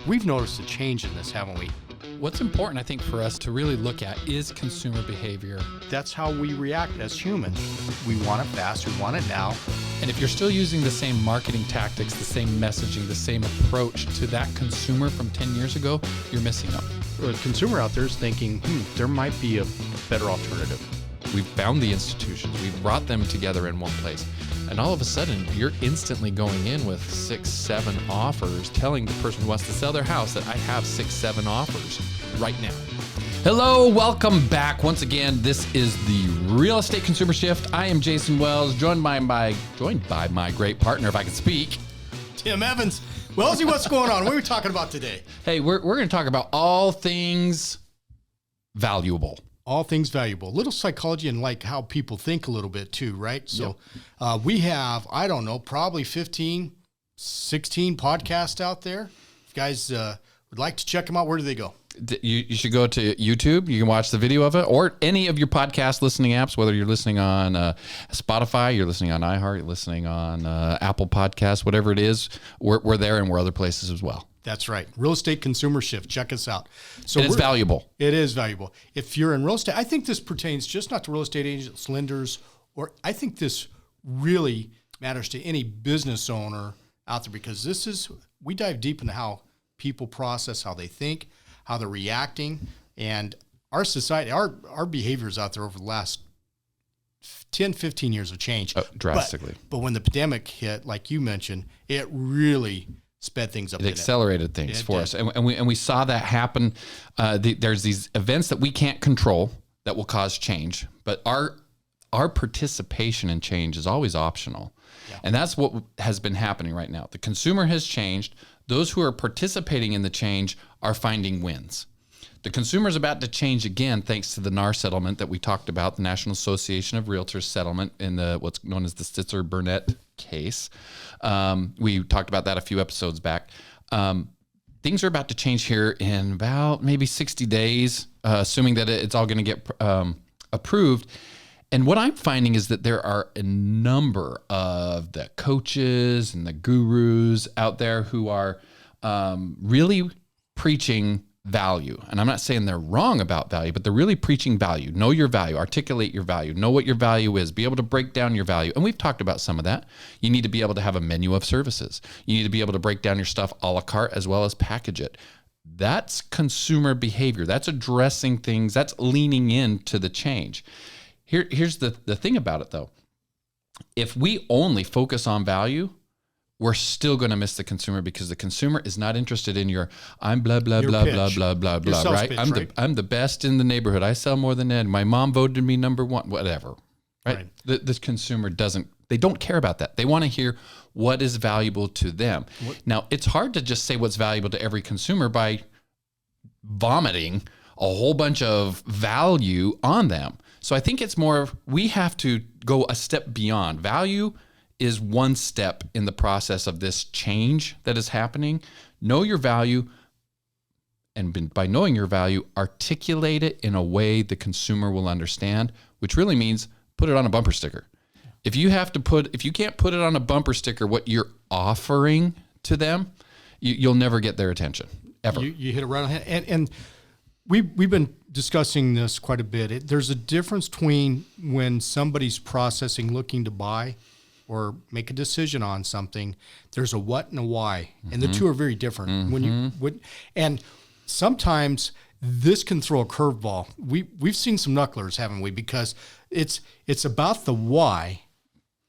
We've noticed a change in this, haven't we? What's important, I think, for us to really look at is consumer behavior. That's how we react as humans. We want it fast, we want it now. And if you're still using the same marketing tactics, the same messaging, the same approach to that consumer from 10 years ago, you're missing out. The consumer out there is thinking, there might be a better alternative. We've found the institutions, we've brought them together in one place. And all of a sudden, you're instantly going in with 6, 7 offers, telling the person who wants to sell their house that I have 6, 7 offers right now. Hello, welcome back. Once again, this is the Real Estate Consumer Shift. I am Jason Wells, joined by my great partner, if I can speak, Tim Evans. Wellsy, what's going on? What are we talking about today? Hey, we're going to talk about all things valuable. All things valuable. A little psychology and like how people think a little bit too, right? So we have, I don't know, probably 15, 16 podcasts out there. If you guys would like to check them out, where do they go? You should go to YouTube. You can watch the video of it, or any of your podcast listening apps, whether you're listening on Spotify, you're listening on iHeart, you're listening on Apple Podcasts, whatever it is, we're there, and we're other places as well. That's right. Real Estate Consumer Shift. Check us out. So it's valuable. It is valuable. If you're in real estate, I think this pertains just not to real estate agents, lenders, or I think this really matters to any business owner out there, because we dive deep into how people process, how they think, how they're reacting, and our society, our behaviors out there over the last 10, 15 years have changed. Drastically. But when the pandemic hit, like you mentioned, it really sped things up. It accelerated things for us. And we saw that happen. There's these events that we can't control that will cause change, but our participation in change is always optional. Yeah. And that's what has been happening right now. The consumer has changed. Those who are participating in the change are finding wins. The consumer is about to change again thanks to the NAR settlement that we talked about, the National Association of Realtors settlement in what's known as the Stitzer-Burnett case. We talked about that a few episodes back. Things are about to change here in about maybe 60 days, assuming that it's all going to get approved. And what I'm finding is that there are a number of the coaches and the gurus out there who are really preaching value. And I'm not saying they're wrong about value, but they're really preaching value. Know your value, articulate your value, know what your value is, be able to break down your value. And we've talked about some of that. You need to be able to have a menu of services. You need to be able to break down your stuff a la carte as well as package it. That's consumer behavior. That's addressing things. That's leaning into the change. Here's the thing about it though. If we only focus on value, we're still going to miss the consumer, because the consumer is not interested in I'm blah, blah, blah, pitch. blah, blah, blah, blah, right? Pitch, I'm the best in the neighborhood. I sell more than Ed. My mom voted me number one, whatever, right? The consumer they don't care about that. They want to hear what is valuable to them. Now, it's hard to just say what's valuable to every consumer by vomiting a whole bunch of value on them. So I think it's more, we have to go a step beyond. Value is one step in the process of this change that is happening. Know your value, and by knowing your value, articulate it in a way the consumer will understand, which really means put it on a bumper sticker. If you can't put it on a bumper sticker what you're offering to them, you'll never get their attention, ever. You hit it right on the head. And we've been discussing this quite a bit. There's a difference between when somebody's processing, looking to buy or make a decision on something. There's a what and a why, and the two are very different. And sometimes this can throw a curveball. We've seen some knucklers, haven't we? Because it's about the why,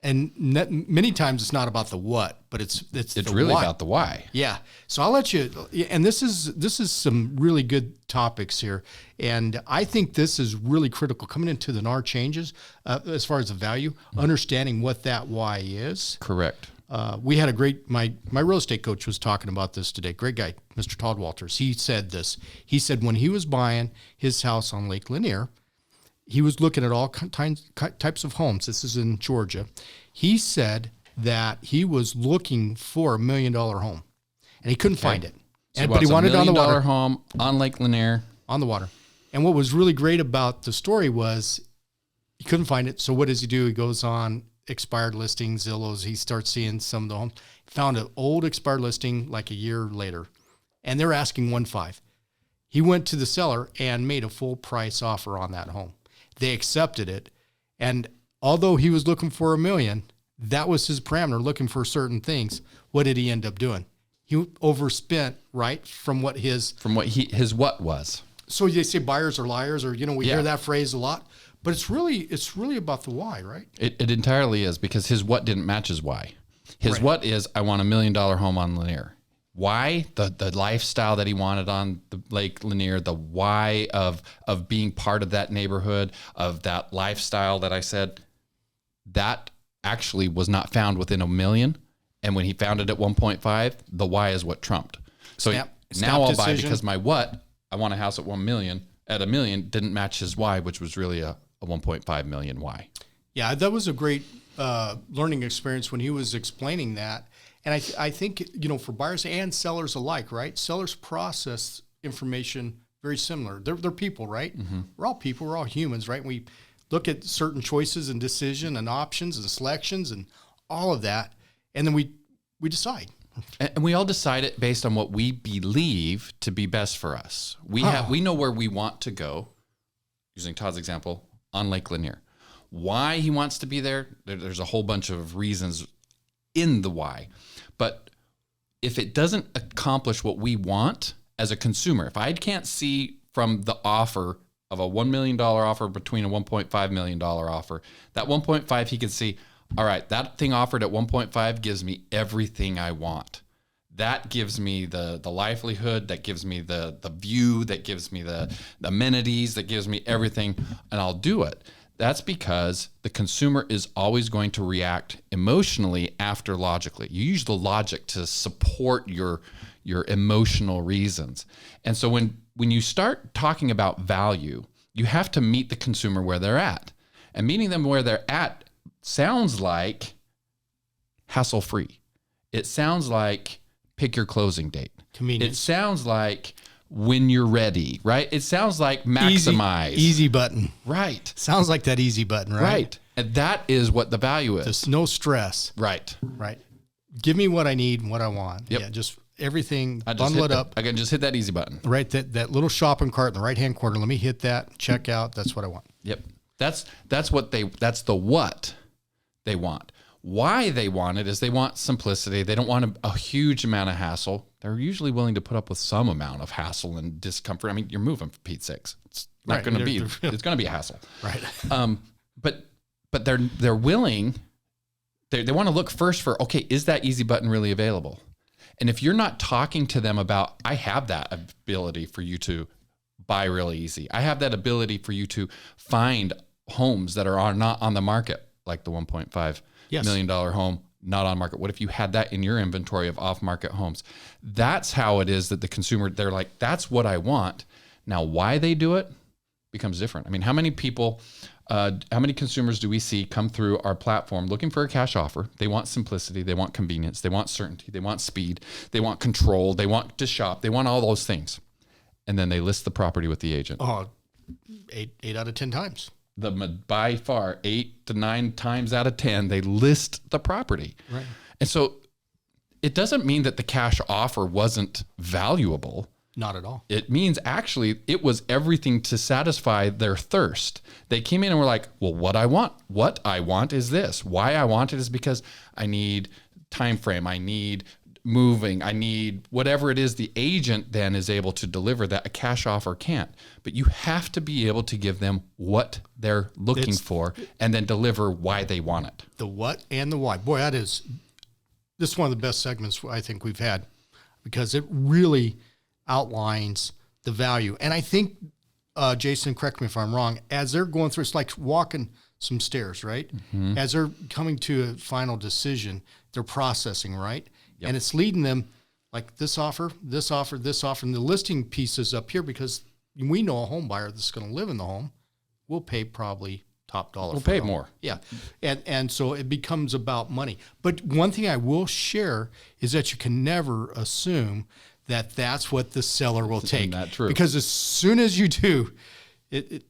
and many times it's not about the what, but it's really why. about the why. Yeah. So I'll let you. And this is some really good topics here, and I think this is really critical coming into the NAR changes as far as the value, understanding what that why is. Correct. We had a great. My real estate coach was talking about this today. Great guy, Mr. Todd Walters. He said this. He said when he was buying his house on Lake Lanier, he was looking at all types of homes. This is in Georgia. He said that he was looking for $1 million home, and he couldn't find it. So but he wanted it on the water. $1 million home on Lake Lanier. On the water. And what was really great about the story was he couldn't find it. So what does he do? He goes on expired listings, Zillows. He starts seeing some of the homes. Found an old expired listing like a year later. and they're asking 1.5. He went to the seller and made a full price offer on that home. They accepted it. And although he was looking for $1 million, that was his parameter, looking for certain things. What did he end up doing? He overspent, right? From what his what was. So they say buyers are liars, or, we hear that phrase a lot, but it's really about the why, right? It entirely is, because his what didn't match his why. His what is, I want $1 million home on Lanier. Why? The lifestyle that he wanted on the Lake Lanier, the why of being part of that neighborhood, of that lifestyle that I said, that actually was not found within $1 million. And when he found it at 1.5, the why is what trumped. So now I'll buy, because my what, I want a house at 1 million, at $1 million, didn't match his why, which was really a 1.5 million why. Yeah, that was a great learning experience when he was explaining that. And I think, for buyers and sellers alike, right? Sellers process information very similar. They're people, right? Mm-hmm. We're all people. We're all humans, right? We look at certain choices and decision and options and selections and all of that, and then we decide. And we all decide it based on what we believe to be best for us. We know where we want to go, using Todd's example, on Lake Lanier. Why he wants to be there, there's a whole bunch of reasons in the why. But if it doesn't accomplish what we want as a consumer, if I can't see from the offer of a $1 million offer between a $1.5 million offer, that 1.5, he could see, all right, that thing offered at 1.5 gives me everything I want. That gives me the livelihood, that gives me the view, that gives me the amenities, that gives me everything, and I'll do it. That's because the consumer is always going to react emotionally after logically. You use the logic to support your emotional reasons. And so when you start talking about value, you have to meet the consumer where they're at. And meeting them where they're at sounds like hassle-free. It sounds like pick your closing date. Convenience. It sounds like when you're ready, right? It sounds like maximize. Easy button. Right. Sounds like that easy button, right? Right. And that is what the value is. Just no stress. Right. Right. Give me what I need and what I want. Yep. Yeah, just everything, bundle it up. I can just hit that easy button. Right, that little shopping cart in the right-hand corner. Let me hit that, check out. That's what I want. Yep. That's the what they want. Why they want it is they want simplicity. They don't want a huge amount of hassle. They're usually willing to put up with some amount of hassle and discomfort. I mean, you're moving for Pete's sakes. It's not going to be. It's going to be a hassle. Right. But they're willing. They want to look first for, okay, is that easy button really available? And if you're not talking to them about, I have that ability for you to buy really easy. I have that ability for you to find homes that are not on the market, like the $1.5 million home, not on market. What if you had that in your inventory of off-market homes? That's how it is that the consumer, they're like, that's what I want. Now, why they do it becomes different. I mean, how many consumers do we see come through our platform looking for a cash offer? They want simplicity. They want convenience. They want certainty. They want speed. They want control. They want to shop. They want all those things. And then they list the property with the agent. Oh, 8 out of 10 times. By far 8 to 9 times out of 10, they list the property. Right. And so it doesn't mean that the cash offer wasn't valuable. Not at all. It means actually it was everything to satisfy their thirst. They came in and were like, well, what I want is this. Why I want it is because I need time frame. I need moving. I need whatever it is the agent then is able to deliver that a cash offer can't. But you have to be able to give them what they're looking for and then deliver why they want it. The what and the why. Boy, this is one of the best segments I think we've had, because it really outlines the value. And I think, Jason, correct me if I'm wrong, as they're going through, it's like walking some stairs, right? Mm-hmm. As they're coming to a final decision, they're processing, right? Yep. And it's leading them like this offer, this offer, this offer, and the listing pieces up here, because we know a home buyer that's going to live in the home will pay probably top dollar. We'll pay more. Yeah. And so it becomes about money. But one thing I will share is that you can never assume that that's what the seller will take. Isn't that true? Because as soon as you do, you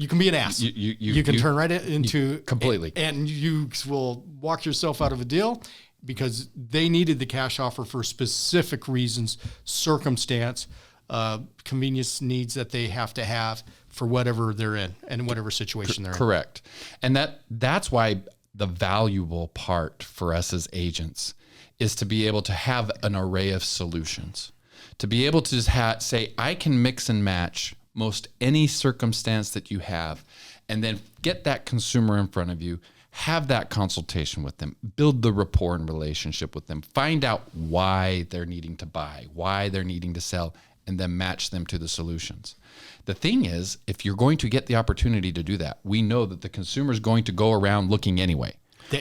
can be an ass. You can turn right into completely, and you will walk yourself out of a deal. because they needed the cash offer for specific reasons, circumstance, convenience needs that they have to have for whatever they're in and whatever situation they're in. Correct. And that's why the valuable part for us as agents is to be able to have an array of solutions, to be able to just say, I can mix and match most any circumstance that you have, and then get that consumer in front of you, have that consultation with them, build the rapport and relationship with them, find out why they're needing to buy, why they're needing to sell, and then match them to the solutions. The thing is, if you're going to get the opportunity to do that, we know that the consumer is going to go around looking anyway.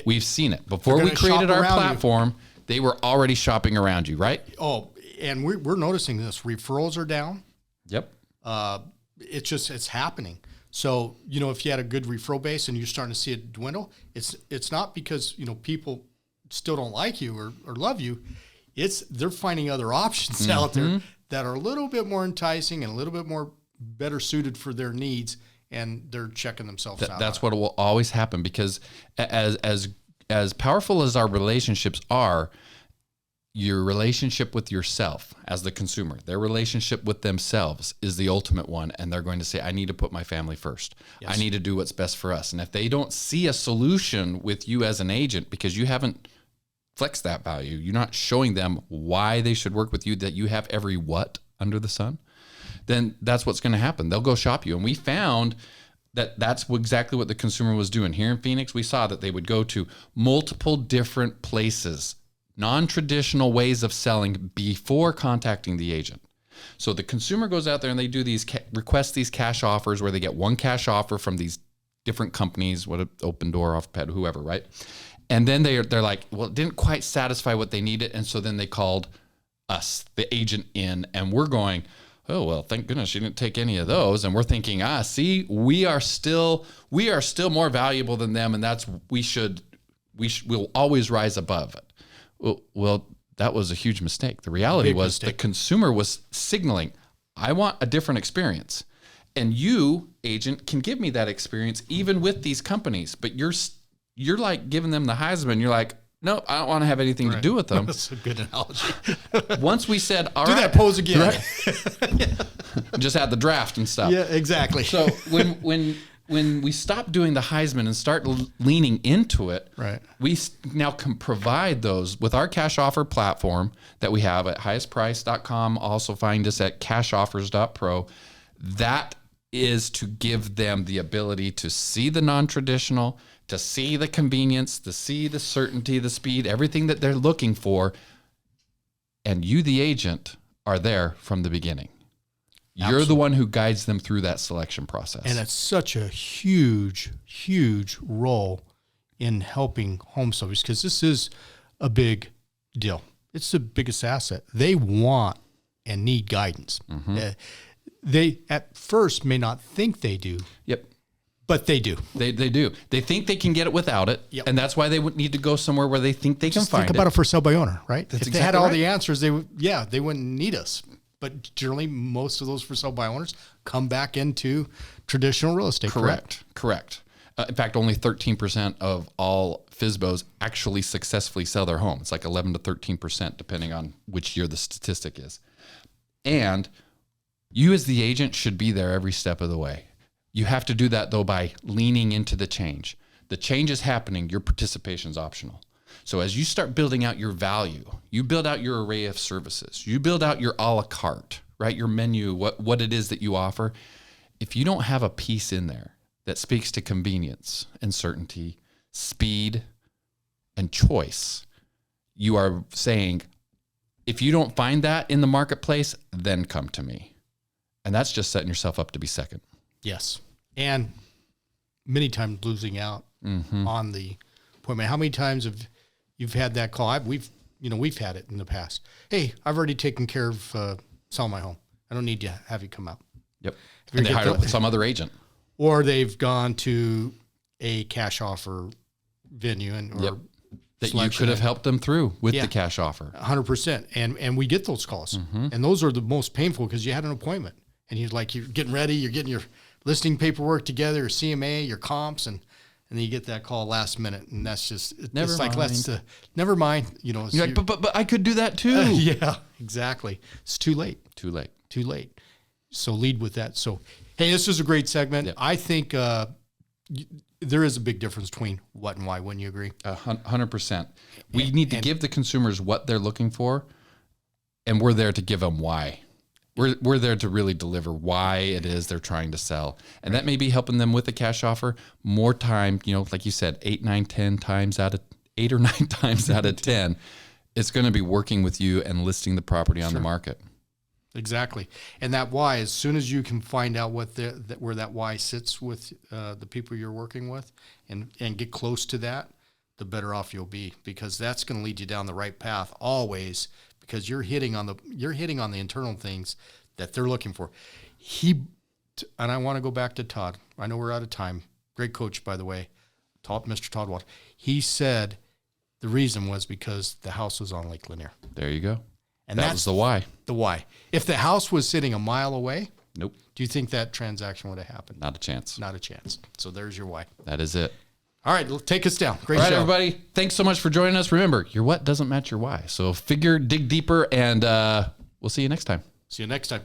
We've seen it. Before we created our platform, they were already shopping around you, right? Oh, and we're noticing this. Referrals are down. Yep. It's happening. So, if you had a good referral base and you're starting to see it dwindle, it's not because, people still don't like you or love you. They're finding other options out there that are a little bit more enticing and a little bit more better suited for their needs, and they're checking themselves out. That's what will always happen, because as powerful as our relationships are, your relationship with yourself as the consumer, their relationship with themselves is the ultimate one. And they're going to say, I need to put my family first. Yes. I need to do what's best for us. And if they don't see a solution with you as an agent, because you haven't flexed that value, you're not showing them why they should work with you, that you have every what under the sun, then that's what's going to happen. They'll go shop you. And we found that that's exactly what the consumer was doing. Here in Phoenix, we saw that they would go to multiple different places, non-traditional ways of selling, before contacting the agent. So the consumer goes out there and they do request these cash offers, where they get one cash offer from these different companies, Open Door, OfferPad, whoever, right? And then they're like, well, it didn't quite satisfy what they needed. And so then they called us, the agent, in, and we're going, oh, well, thank goodness you didn't take any of those. And we're thinking, see, we are still more valuable than them. And we'll always rise above it. Well, that was a huge mistake. The reality was the consumer was signaling, I want a different experience. And you, agent, can give me that experience even with these companies, but you're like giving them the Heisman. You're like, no, I don't want to have anything to do with them. That's a good analogy. Once we said, all right. Do that pose again. Right? Just had the draft and stuff. Yeah, exactly. So when we stop doing the Heisman and start leaning into it, right, we now can provide those with our cash offer platform that we have at highestprice.com. Also find us at cashoffers.pro. That is to give them the ability to see the non-traditional, to see the convenience, to see the certainty, the speed, everything that they're looking for. And you, the agent, are there from the beginning. Absolutely. You're the one who guides them through that selection process. And it's such a huge, huge role in helping home sellers, because this is a big deal. It's the biggest asset. They want and need guidance. Mm-hmm. They at first may not think they do. Yep. But they do. They do. They think they can get it without it. Yep. And that's why they would need to go somewhere where they think they can find it. Think about it for sale by owner, right? That's if they had all the answers, they wouldn't need us. But generally, most of those for sale by owners come back into traditional real estate. Correct. In fact, only 13% of all FSBOs actually successfully sell their home. It's like 11 to 13%, depending on which year the statistic is. And you as the agent should be there every step of the way. You have to do that, though, by leaning into the change. The change is happening. Your participation is optional. So as you start building out your value, you build out your array of services, you build out your a la carte, right? Your menu, what it is that you offer. If you don't have a piece in there that speaks to convenience and certainty, speed and choice, you are saying, if you don't find that in the marketplace, then come to me. And that's just setting yourself up to be second. Yes. And many times losing out on the appointment. How many times have you've had that call? We've had it in the past. Hey, I've already taken care of selling my home. I don't need to have you come out. Yep. And they hired some other agent. Or they've gone to a cash offer venue that you could have helped them through with the cash offer. 100%. And we get those calls. And those are the most painful, because you had an appointment and you're getting ready, you're getting your listing paperwork together, your CMA, your comps, and and then you get that call last minute, and that's just Never it's like mind. never mind. You know, You're like, but I could do that too. yeah, exactly. It's too late. Too late. Too late. So lead with that. So hey, this is a great segment. Yep. I think there is a big difference between what and why. Wouldn't you agree? 100%. We need to give the consumers what they're looking for, and we're there to give them why. We're there to really deliver why it is they're trying to sell. And that may be helping them with a cash offer more time, like you said, 8 or 9 times out of 10, it's going to be working with you and listing the property on the market. Exactly. And that why, as soon as you can find out where that why sits with the people you're working with and get close to that, the better off you'll be, because that's going to lead you down the right path always, because you're hitting on the internal things that they're looking for. And I want to go back to Todd. I know we're out of time. Great coach, by the way, Mr. Todd Walsh. He said the reason was because the house was on Lake Lanier. There you go. And that was the why. The why. If the house was sitting a mile away, nope. Do you think that transaction would have happened? Not a chance. Not a chance. So there's your why. That is it. All right, take us down. Great All right, show. everybody. Thanks so much for joining us. Remember, your what doesn't match your why. So dig deeper, and we'll see you next time. See you next time.